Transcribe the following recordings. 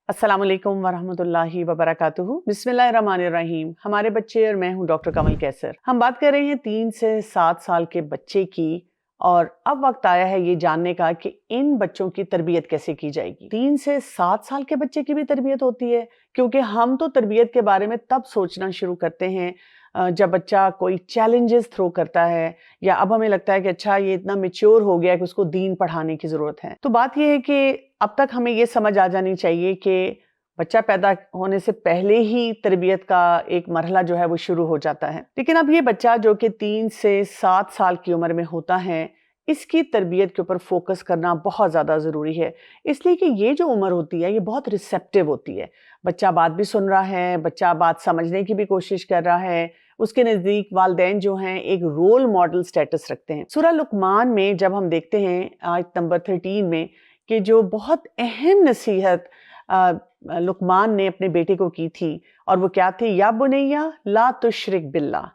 अस्सलाम वालेकुम वरहमतुल्लाहि वबरकातुहू। बिस्मिल्लाहिर्रहमानिर्रहीम। हमारे बच्चे और मैं हूं डॉक्टर कमल कैसर। हम बात कर रहे हैं 3 से 7 साल के बच्चे की, और अब वक्त आया है ये जानने का कि इन बच्चों की तरबियत कैसे की जाएगी। 3 से 7 साल के बच्चे की भी तरबियत होती है, क्योंकि हम तो तरबियत के बारे में तब सोचना शुरू करते हैं जब बच्चा कोई चैलेंजेस थ्रो करता है, या अब हमें लगता है कि अच्छा ये इतना मैच्योर हो गया कि उसको दीन पढ़ाने की ज़रूरत है। तो बात ये है कि अब तक हमें ये समझ आ जानी चाहिए कि बच्चा पैदा होने से पहले ही तरबियत का एक मरहला जो है वो शुरू हो जाता है। लेकिन अब ये बच्चा जो कि 3 से 7 साल की उम्र में होता है, इसकी तरबियत के ऊपर फोकस करना बहुत ज़्यादा ज़रूरी है। इसलिए कि ये जो उम्र होती है ये बहुत रिसेप्टिव होती है। बच्चा बात भी सुन रहा है, बच्चा बात समझने की भी कोशिश कर रहा है। उसके नज़दीक वालिदैन जो हैं एक रोल मॉडल स्टेटस रखते हैं। सूरह लुकमान में जब हम देखते हैं आयत नंबर 13 में कि जो बहुत अहम नसीहत लुकमान ने अपने बेटे को की थी, और वो क्या थी? या बुनैया ला तुश्रिक बिल्लाह,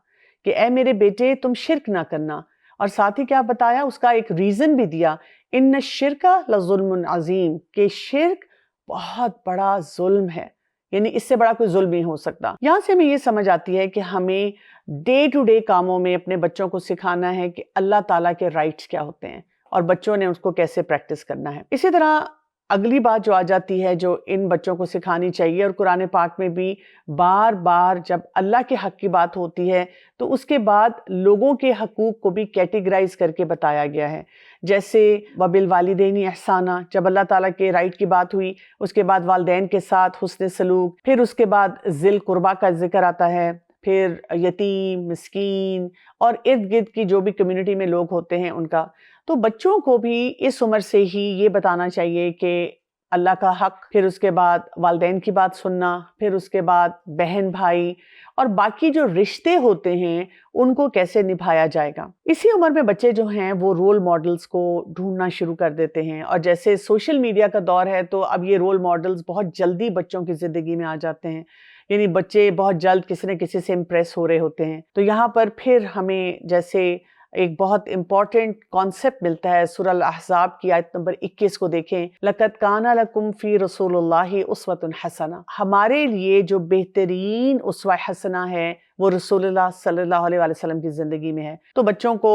कि ए मेरे बेटे तुम शिरक ना करना। और साथ ही क्या बताया? उसका एक रीज़न भी दिया, इन्न शिरका लज़ुल्मुन अज़ीम, कि शिरक बहुत बड़ा जुल्म है, यानी इससे बड़ा कोई जुल्म नहीं हो सकता। यहाँ से हमें ये समझ आती है कि हमें डे टू डे कामों में अपने बच्चों को सिखाना है कि अल्लाह ताला के राइट्स क्या होते हैं और बच्चों ने उसको कैसे प्रैक्टिस करना है। इसी तरह अगली बात जो आ जाती है, जो इन बच्चों को सिखानी चाहिए, और कुरान पाक में भी बार बार जब अल्लाह के हक की बात होती है तो उसके बाद लोगों के हकूक को भी कैटेगराइज करके बताया गया है। जैसे वबिल वालिदैनी एहसाना, जब अल्लाह ताला के राइट की बात हुई, उसके बाद वालिदैन के साथ हुस्न सलूक, फिर उसके बाद ज़िल कुर्बा का जिक्र आता है, फिर यतीम, मिस्कीन और इर्द गिर्द की जो भी कम्युनिटी में लोग होते हैं उनका। तो बच्चों को भी इस उम्र से ही ये बताना चाहिए कि अल्लाह का हक, फिर उसके बाद वालिदैन की बात सुनना, फिर उसके बाद बहन भाई और बाकी जो रिश्ते होते हैं उनको कैसे निभाया जाएगा। इसी उम्र में बच्चे जो हैं वो रोल मॉडल्स को ढूंढना शुरू कर देते हैं, और जैसे सोशल मीडिया का दौर है तो अब ये रोल मॉडल्स बहुत जल्दी बच्चों की ज़िंदगी में आ जाते हैं, यानी बच्चे बहुत जल्द किसी न किसी से इम्प्रेस हो रहे होते हैं। तो यहाँ पर फिर हमें जैसे एक बहुत इंपॉर्टेंट कॉन्सेप्ट मिलता है, सूरह अल-अहज़ाब की आयत नंबर 21 को देखें, लक़द काना लकुम फ़ी रसूलिल्लाहि उस्वतुन हसना। हमारे लिए जो बेहतरीन उस्वा हसना है वो रसूलुल्लाह सल्लल्लाहु अलैहि वसल्लम की ज़िंदगी में है। तो बच्चों को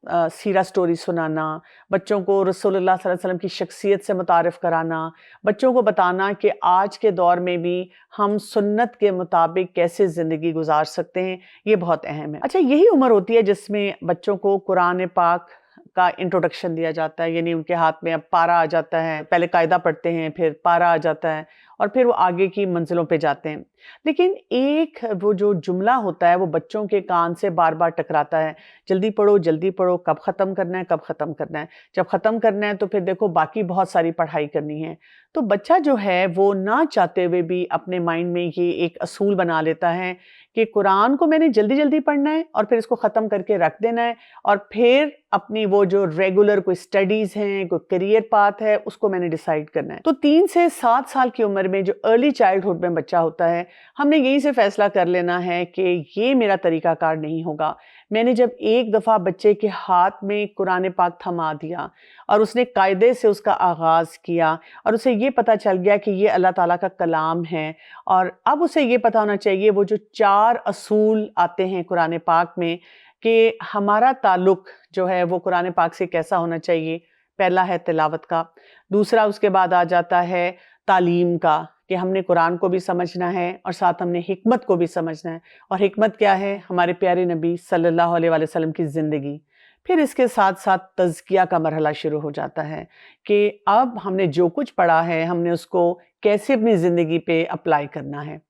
सीरा स्टोरी सुनाना, बच्चों को रसूलुल्लाह सल्लल्लाहु अलैहि वसल्लम की शख्सियत से मुतारिफ़ कराना, बच्चों को बताना कि आज के दौर में भी हम सुन्नत के मुताबिक कैसे ज़िंदगी गुजार सकते हैं, ये बहुत अहम है। अच्छा, यही उम्र होती है जिसमें बच्चों को कुरान पाक का इंट्रोडक्शन दिया जाता है, यानी उनके हाथ में अब पारा आ जाता है। पहले कायदा पढ़ते हैं, फिर पारा आ जाता है, और फिर वो आगे की मंजिलों पे जाते हैं। लेकिन एक वो जो जुमला होता है वो बच्चों के कान से बार बार टकराता है, जल्दी पढ़ो, कब ख़त्म करना है, कब ख़त्म करना है। जब ख़त्म करना है तो फिर देखो बाकी बहुत सारी पढ़ाई करनी है। तो बच्चा जो है वो ना चाहते हुए भी अपने माइंड में ये एक असूल बना लेता है कि कुरान को मैंने जल्दी जल्दी पढ़ना है और फिर इसको ख़त्म करके रख देना है, और फिर अपनी वो जो रेगुलर कोई स्टडीज़ हैं, कोई करियर पाथ है, उसको मैंने डिसाइड करना है। तो 3 से 7 साल की उम्र में जो अर्ली चाइल्डहुड में बच्चा होता है, हमने यहीं से फैसला कर लेना है कि ये मेरा तरीक़ाकार नहीं होगा। मैंने जब एक दफ़ा बच्चे के हाथ में कुरान पाक थमा दिया और उसने कायदे से उसका आगाज़ किया, और उसे ये पता चल गया कि ये अल्लाह ताला का कलाम है, और अब उसे ये पता होना चाहिए वो जो 4 असूल आते हैं कुरान पाक में कि हमारा ताल्लुक़ जो है वो कुरान पाक से कैसा होना चाहिए। पहला है तिलावत का, दूसरा उसके बाद आ जाता है तालीम का, कि हमने कुरान को भी समझना है और साथ हमने हिकमत को भी समझना है। और हिकमत क्या है? हमारे प्यारे नबी सल्लल्लाहु अलैहि वसल्लम की ज़िंदगी। फिर इसके साथ साथ तज़किया का मरहला शुरू हो जाता है कि अब हमने जो कुछ पढ़ा है हमने उसको कैसे अपनी ज़िंदगी पे अप्लाई करना है।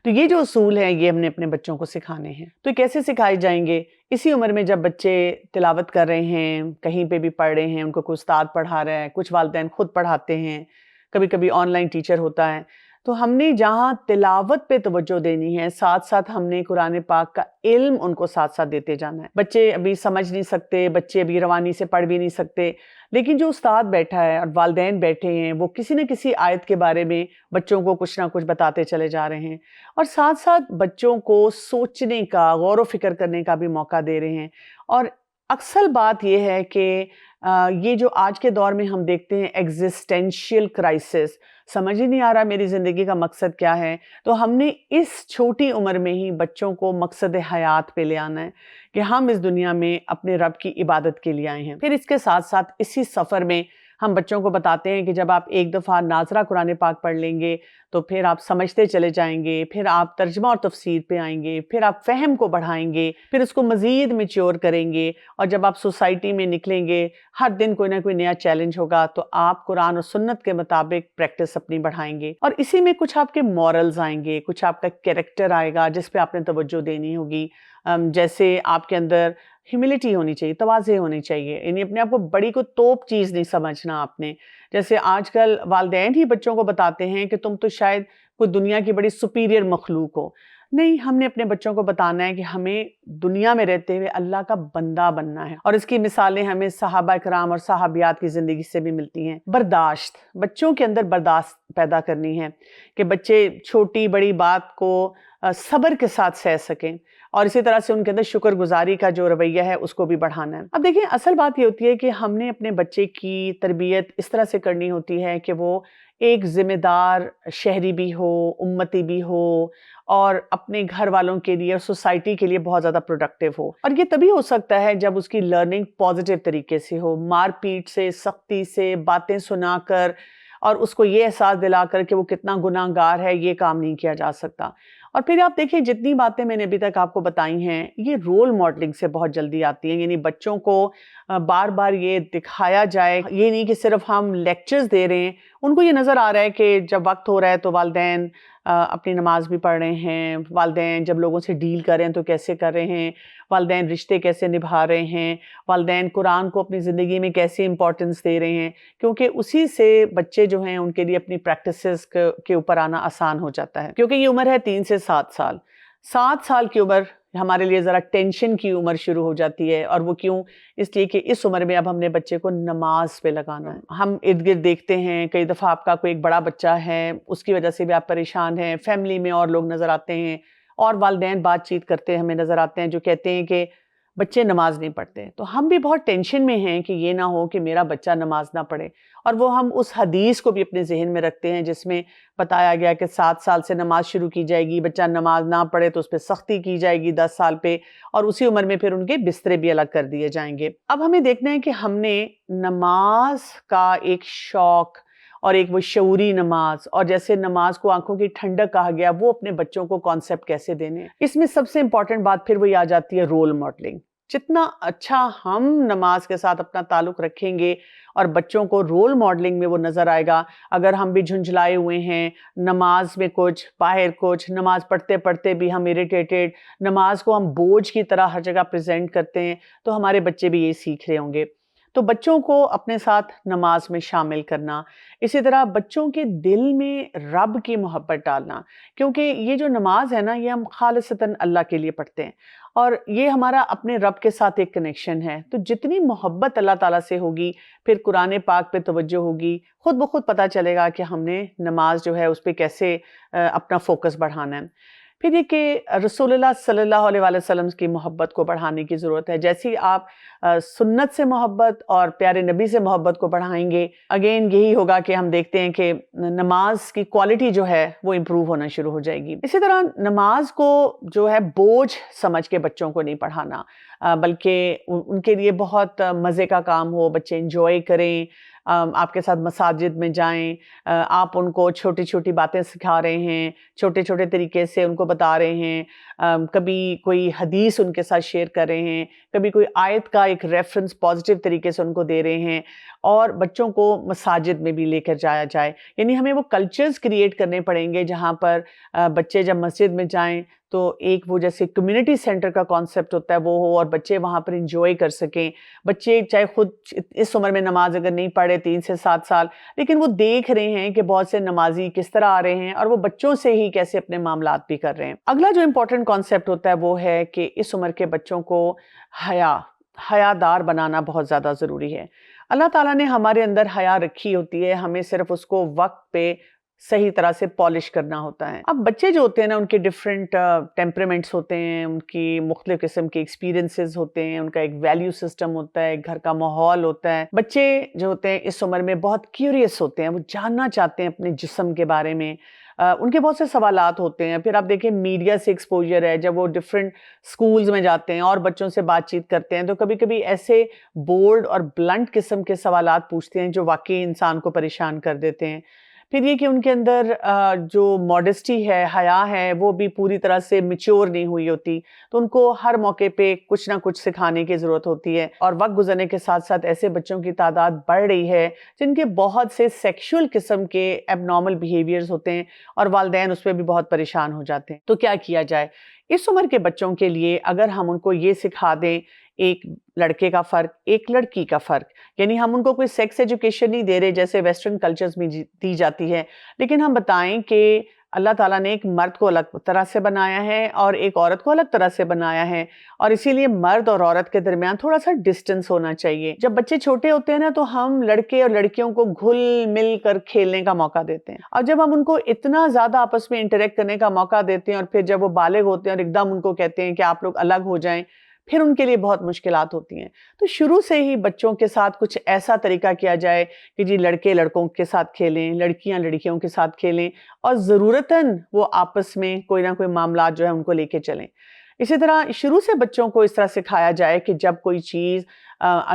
तो ये जो असूल हैं ये हमने अपने बच्चों को सिखाने हैं। तो कैसे सिखाए जाएंगे? इसी उम्र में जब बच्चे तिलावत कर रहे हैं, कहीं पे भी पढ़ रहे हैं, उनको कोई उस्ताद पढ़ा रहा है, कुछ वालिदैन खुद पढ़ाते हैं, कभी कभी ऑनलाइन टीचर होता है, तो हमने जहाँ तिलावत पे तवज्जो देनी है, साथ साथ हमने कुरान पाक का इल्म उनको साथ साथ देते जाना है। बच्चे अभी समझ नहीं सकते, बच्चे अभी रवानी से पढ़ भी नहीं सकते, लेकिन जो उस्ताद बैठा है और वालिदैन बैठे हैं वो किसी न किसी आयत के बारे में बच्चों को कुछ ना कुछ बताते चले जा रहे हैं, और साथ साथ बच्चों को सोचने का, गौर व फिक्र करने का भी मौका दे रहे हैं। और अक्सर बात यह है कि ये जो आज के दौर में हम देखते हैं एग्जिस्टेंशियल क्राइसिस, समझ ही नहीं आ रहा मेरी ज़िंदगी का मकसद क्या है। तो हमने इस छोटी उम्र में ही बच्चों को मकसद हयात पे ले आना है कि हम इस दुनिया में अपने रब की इबादत के लिए आए हैं। फिर इसके साथ साथ इसी सफ़र में हम बच्चों को बताते हैं कि जब आप एक दफ़ा नाज़रा कुरान पाक पढ़ लेंगे तो फिर आप समझते चले जाएंगे, फिर आप तर्जुमा और तफसीर पे आएंगे, फिर आप फ़हम को बढ़ाएंगे, फिर उसको मज़ीद मैच्योर करेंगे, और जब आप सोसाइटी में निकलेंगे हर दिन कोई ना कोई नया चैलेंज होगा तो आप कुरान और सुन्नत के मुताबिक प्रैक्टिस अपनी बढ़ाएंगे। और इसी में कुछ आपके मॉरल्स आएंगे, कुछ आपका कैरेक्टर आएगा जिस पे आपने तवज्जो देनी होगी। जैसे आपके अंदर ह्यूमिलिटी होनी चाहिए, तवाज़े होनी चाहिए, यानी अपने आप को बड़ी को तोप चीज़ नहीं समझना आपने। जैसे आजकल वालिदैन ही बच्चों को बताते हैं कि तुम तो शायद कोई दुनिया की बड़ी सुपीरियर मखलूक हो। नहीं, हमने अपने बच्चों को बताना है कि हमें दुनिया में रहते हुए अल्लाह का बंदा बनना है। और इसकी मिसालें हमें सहाबा इकराम और सहाबियात की ज़िंदगी से भी मिलती हैं। बर्दाश्त, बच्चों के अंदर बर्दाश्त पैदा करनी है कि बच्चे छोटी बड़ी बात को सब्र के साथ सह सकें, और इसी तरह से उनके अंदर शुक्रगुजारी का जो रवैया है उसको भी बढ़ाना है। अब देखिए, असल बात ये होती है कि हमने अपने बच्चे की तरबियत इस तरह से करनी होती है कि वो एक ज़िम्मेदार शहरी भी हो, उम्मती भी हो, और अपने घर वालों के लिए और सोसाइटी के लिए बहुत ज़्यादा प्रोडक्टिव हो। और ये तभी हो सकता है जब उसकी लर्निंग पॉजिटिव तरीके से हो, मारपीट से, सख्ती से, बातें सुनाकर और उसको ये एहसास दिलाकर कि वो कितना गुनाहगार है, ये काम नहीं किया जा सकता। और फिर आप देखिए, जितनी बातें मैंने अभी तक आपको बताई हैं ये रोल मॉडलिंग से बहुत जल्दी आती हैं। यानी बच्चों को बार बार ये दिखाया जाए, ये नहीं कि सिर्फ हम लेक्चर्स दे रहे हैं, उनको ये नज़र आ रहा है कि जब वक्त हो रहा है तो वालिदैन अपनी नमाज भी पढ़ रहे हैं, वालिदैन जब लोगों से डील कर रहे हैं तो कैसे कर रहे हैं, वालिदैन रिश्ते कैसे निभा रहे हैं, वालिदैन कुरान को अपनी ज़िंदगी में कैसे इंपॉर्टेंस दे रहे हैं, क्योंकि उसी से बच्चे जो हैं उनके लिए अपनी प्रैक्टिसेस के ऊपर आना आसान हो जाता है। क्योंकि ये उम्र है 3 से 7 साल। 7 साल की उम्र हमारे लिए ज़रा टेंशन की उम्र शुरू हो जाती है। और वो क्यों? इसलिए कि इस उम्र में अब हमने बच्चे को नमाज पे लगाना है। हम इर्द गिर्द देखते हैं कई दफ़ा आपका कोई एक बड़ा बच्चा है, उसकी वजह से भी आप परेशान हैं, फैमिली में और लोग नज़र आते हैं, और वालिदैन बातचीत करते हमें नज़र आते हैं जो कहते हैं कि बच्चे नमाज नहीं पढ़ते। तो हम भी बहुत टेंशन में हैं कि ये ना हो कि मेरा बच्चा नमाज ना पढ़े, और वो हम उस हदीस को भी अपने जहन में रखते हैं जिसमें बताया गया कि 7 साल से नमाज शुरू की जाएगी, बच्चा नमाज ना पढ़े तो उस पर सख्ती की जाएगी 10 साल पे, और उसी उम्र में फिर उनके बिस्तरे भी अलग कर दिए जाएंगे। अब हमें देखना है कि हमने नमाज का एक शौक और एक वो शऊरी नमाज, और जैसे नमाज को आंखों की ठंडक कहा गया, वो अपने बच्चों को कॉन्सेप्ट कैसे देने हैं। इसमें सबसे इंपॉर्टेंट बात फिर वही आ जाती है, रोल मॉडलिंग। जितना अच्छा हम नमाज के साथ अपना ताल्लुक रखेंगे और बच्चों को रोल मॉडलिंग में वो नज़र आएगा। अगर हम भी झुंझलाए हुए हैं, नमाज में कुछ, बाहर कुछ, नमाज पढ़ते पढ़ते भी हम इरिटेटेड, नमाज को हम बोझ की तरह हर जगह प्रेजेंट करते हैं, तो हमारे बच्चे भी ये सीख रहे होंगे। तो बच्चों को अपने साथ नमाज में शामिल करना, इसी तरह बच्चों के दिल में रब की मोहब्बत डालना, क्योंकि ये जो नमाज है ना, ये हम खालिसतन अल्लाह के लिए पढ़ते हैं, और ये हमारा अपने रब के साथ एक कनेक्शन है। तो जितनी मोहब्बत अल्लाह ताला से होगी, फिर कुरान पाक पे तवज्जो होगी, खुद ब खुद पता चलेगा कि हमने नमाज जो है उस पर कैसे अपना फोकस बढ़ाना है। फिर ये कि रसूलुल्लाह सल्लल्लाहु अलैहि वसल्लम की मोहब्बत को बढ़ाने की ज़रूरत है। जैसे ही आप सुन्नत से मोहब्बत और प्यारे नबी से मोहब्बत को बढ़ाएंगे, अगेन यही होगा कि हम देखते हैं कि नमाज की क्वालिटी जो है वो इम्प्रूव होना शुरू हो जाएगी। इसी तरह नमाज को जो है बोझ समझ के बच्चों को नहीं पढ़ाना, बल्कि उनके लिए बहुत मज़े का काम हो, बच्चे इंजॉय करें, आपके साथ मसाजिद में जाएं, आप उनको छोटी छोटी बातें सिखा रहे हैं, छोटे छोटे तरीके से उनको बता रहे हैं, कभी कोई हदीस उनके साथ शेयर कर रहे हैं, कभी कोई आयत का एक रेफरेंस पॉजिटिव तरीके से उनको दे रहे हैं, और बच्चों को मसाजिद में भी लेकर जाया जाए। यानी हमें वो कल्चर्स क्रिएट करने पड़ेंगे जहाँ पर बच्चे जब मस्जिद में जाएं तो एक वो जैसे कम्युनिटी सेंटर का कॉन्सेप्ट होता है वो हो, और बच्चे वहाँ पर इंजॉय कर सकें। बच्चे चाहे खुद इस उम्र में नमाज अगर नहीं पढ़े 3 से 7 साल, लेकिन वो देख रहे हैं कि बहुत से नमाजी किस तरह आ रहे हैं, और वो बच्चों से ही कैसे अपने मामलात भी कर रहे हैं। अगला जो इम्पोर्टेंट कॉन्सेप्ट होता है वो है कि इस उम्र के बच्चों को हयादार बनाना बहुत ज़्यादा ज़रूरी है। अल्लाह ताला ने हमारे अंदर हया रखी होती है, हमें सिर्फ उसको वक्त पे صحیح طرح سے پالش کرنا ہوتا ہے۔ اب بچے جو ہوتے ہیں نا، ان کے ڈفرینٹ ٹیمپرامنٹس ہوتے ہیں، ان کی مختلف قسم کے ایکسپیرینسز ہوتے ہیں، ان کا ایک ویلیو سسٹم ہوتا ہے، گھر کا ماحول ہوتا ہے۔ بچے جو ہوتے ہیں اس عمر میں بہت کیوریس ہوتے ہیں، وہ جاننا چاہتے ہیں اپنے جسم کے بارے میں، ان کے بہت سے سوالات ہوتے ہیں۔ پھر آپ دیکھیں میڈیا سے ایکسپوجر ہے، جب وہ ڈفرینٹ سکولز میں جاتے ہیں اور بچوں سے بات چیت کرتے ہیں تو کبھی کبھی ایسے بولڈ اور بلنٹ قسم کے سوالات پوچھتے ہیں جو واقعی انسان کو پریشان کر دیتے ہیں۔ پھر یہ کہ ان کے اندر جو ماڈسٹی ہے، حیا ہے، وہ بھی پوری طرح سے میچور نہیں ہوئی ہوتی، تو ان کو ہر موقع پہ کچھ نہ کچھ سکھانے کی ضرورت ہوتی ہے۔ اور وقت گزرنے کے ساتھ ساتھ ایسے بچوں کی تعداد بڑھ رہی ہے جن کے بہت سے سیکشول قسم کے ایب نارمل بیہیویئرز ہوتے ہیں اور والدین اس پہ بھی بہت پریشان ہو جاتے ہیں۔ تو کیا کیا جائے؟ اس عمر کے بچوں کے لیے اگر ہم ان کو یہ سکھا دیں، ایک لڑکے کا فرق، ایک لڑکی کا فرق، یعنی ہم ان کو کوئی سیکس ایجوکیشن نہیں دے رہے جیسے ویسٹرن کلچرز میں دی جاتی ہے، لیکن ہم بتائیں کہ اللہ تعالیٰ نے ایک مرد کو الگ طرح سے بنایا ہے اور ایک عورت کو الگ طرح سے بنایا ہے، اور اسی لیے مرد اور عورت کے درمیان تھوڑا سا ڈسٹنس ہونا چاہیے۔ جب بچے چھوٹے ہوتے ہیں نا تو ہم لڑکے اور لڑکیوں کو گھل مل کر کھیلنے کا موقع دیتے ہیں، اور جب ہم ان کو اتنا زیادہ آپس میں انٹریکٹ کرنے کا موقع دیتے ہیں اور پھر جب وہ بالغ ہوتے ہیں اور ایک دم ان کو کہتے ہیں کہ آپ لوگ الگ ہو جائیں، پھر ان کے لیے بہت مشکلات ہوتی ہیں۔ تو شروع سے ہی بچوں کے ساتھ کچھ ایسا طریقہ کیا جائے کہ جی لڑکے لڑکوں کے ساتھ کھیلیں، لڑکیاں لڑکیوں کے ساتھ کھیلیں، اور ضرورتاً وہ آپس میں کوئی نہ کوئی معاملات جو ہے ان کو لے کے چلیں۔ اسی طرح شروع سے بچوں کو اس طرح سکھایا جائے کہ جب کوئی چیز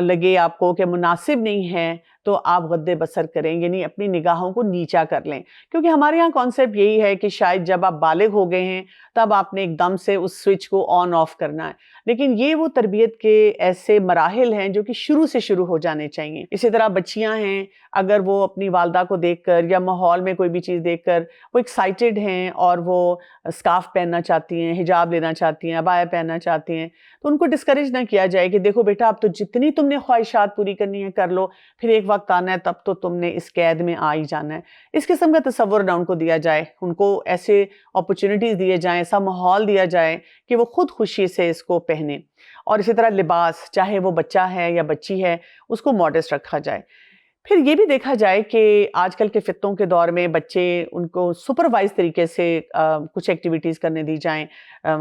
لگے آپ کو کہ مناسب نہیں ہے تو آپ غض بصر کریں، یعنی اپنی نگاہوں کو نیچا کر لیں، کیونکہ ہمارے یہاں کانسیپٹ یہی ہے کہ شاید جب آپ بالغ ہو گئے ہیں تب آپ نے ایک دم سے اس سوئچ کو آن آف کرنا ہے، لیکن یہ وہ تربیت کے ایسے مراحل ہیں جو کہ شروع سے شروع ہو جانے چاہیے۔ اسی طرح بچیاں ہیں، اگر وہ اپنی والدہ کو دیکھ کر یا ماحول میں کوئی بھی چیز دیکھ کر وہ ایکسائٹیڈ ہیں اور وہ اسکارف پہننا چاہتی ہیں، حجاب لینا چاہتی ہیں، عبایا پہننا چاہتی ہیں، تو ان کو ڈسکریج نہ کیا جائے کہ دیکھو بیٹا اب تو جتنی تم نے خواہشات پوری کرنی ہے کر لو، پھر ایک وقت آنا ہے تب تو تم نے اس قید میں آ ہی جانا ہے۔ اس قسم کا تصور نہ ان کو دیا جائے، ان کو ایسے اپرچونٹیز دیے جائیں، ایسا ماحول دیا جائے کہ وہ خود خوشی سے اس کو پہنے۔ اور اسی طرح لباس، چاہے وہ بچہ ہے یا بچی ہے، اس کو ماڈسٹ رکھا جائے۔ پھر یہ بھی دیکھا جائے کہ آج کل کے فتنوں کے دور میں بچے ان کو سپروائز طریقے سے کچھ ایکٹیویٹیز کرنے دی جائیں،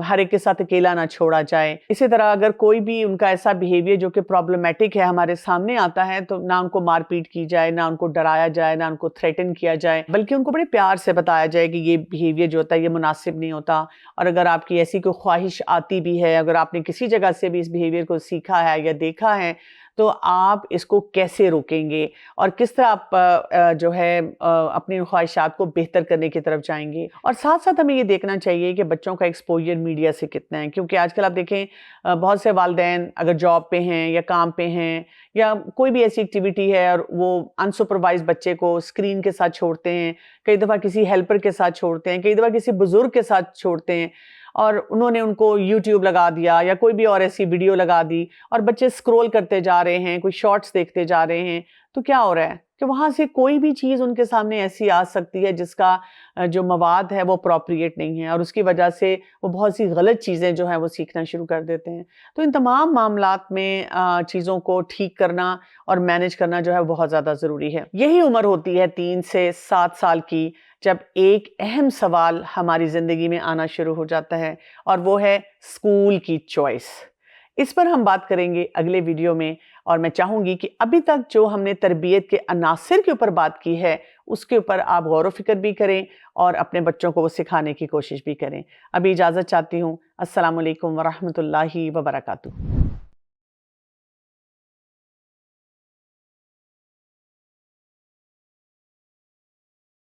ہر ایک کے ساتھ اکیلا نہ چھوڑا جائے۔ اسی طرح اگر کوئی بھی ان کا ایسا بیہیویئر جو کہ پرابلمیٹک ہے ہمارے سامنے آتا ہے تو نہ ان کو مار پیٹ کی جائے، نہ ان کو ڈرایا جائے، نہ ان کو تھریٹن کیا جائے، بلکہ ان کو بڑے پیار سے بتایا جائے کہ یہ بیہیویئر جو ہوتا ہے یہ مناسب نہیں ہوتا، اور اگر آپ کی ایسی کوئی خواہش آتی بھی ہے، اگر آپ نے کسی جگہ سے بھی اس بیہیویئر کو سیکھا ہے یا دیکھا ہے، تو آپ اس کو کیسے روکیں گے اور کس طرح آپ جو ہے اپنی خواہشات کو بہتر کرنے کی طرف جائیں گے۔ اور ساتھ ساتھ ہمیں یہ دیکھنا چاہیے کہ بچوں کا ایکسپوجر میڈیا سے کتنا ہے، کیونکہ آج کل آپ دیکھیں بہت سے والدین اگر جاب پہ ہیں یا کام پہ ہیں یا کوئی بھی ایسی ایکٹیویٹی ہے اور وہ انسپروائز بچے کو اسکرین کے ساتھ چھوڑتے ہیں، کئی دفعہ کسی ہیلپر کے ساتھ چھوڑتے ہیں، کئی دفعہ کسی بزرگ کے ساتھ چھوڑتے ہیں، اور انہوں نے ان کو یوٹیوب لگا دیا یا کوئی بھی اور ایسی ویڈیو لگا دی اور بچے سکرول کرتے جا رہے ہیں، کوئی شارٹس دیکھتے جا رہے ہیں، تو کیا ہو رہا ہے کہ وہاں سے کوئی بھی چیز ان کے سامنے ایسی آ سکتی ہے جس کا جو مواد ہے وہ اپروپریٹ نہیں ہے، اور اس کی وجہ سے وہ بہت سی غلط چیزیں جو ہیں وہ سیکھنا شروع کر دیتے ہیں۔ تو ان تمام معاملات میں چیزوں کو ٹھیک کرنا اور مینج کرنا جو ہے بہت زیادہ ضروری ہے۔ یہی عمر ہوتی ہے 3 سے 7 سال کی جب ایک اہم سوال ہماری زندگی میں آنا شروع ہو جاتا ہے، اور وہ ہے اسکول کی چوائس۔ اس پر ہم بات کریں گے اگلے ویڈیو میں، اور میں چاہوں گی کہ ابھی تک جو ہم نے تربیت کے عناصر کے اوپر بات کی ہے اس کے اوپر آپ غور و فکر بھی کریں اور اپنے بچوں کو وہ سکھانے کی کوشش بھی کریں۔ ابھی اجازت چاہتی ہوں۔ السلام علیکم ورحمۃ اللہ وبرکاتہ۔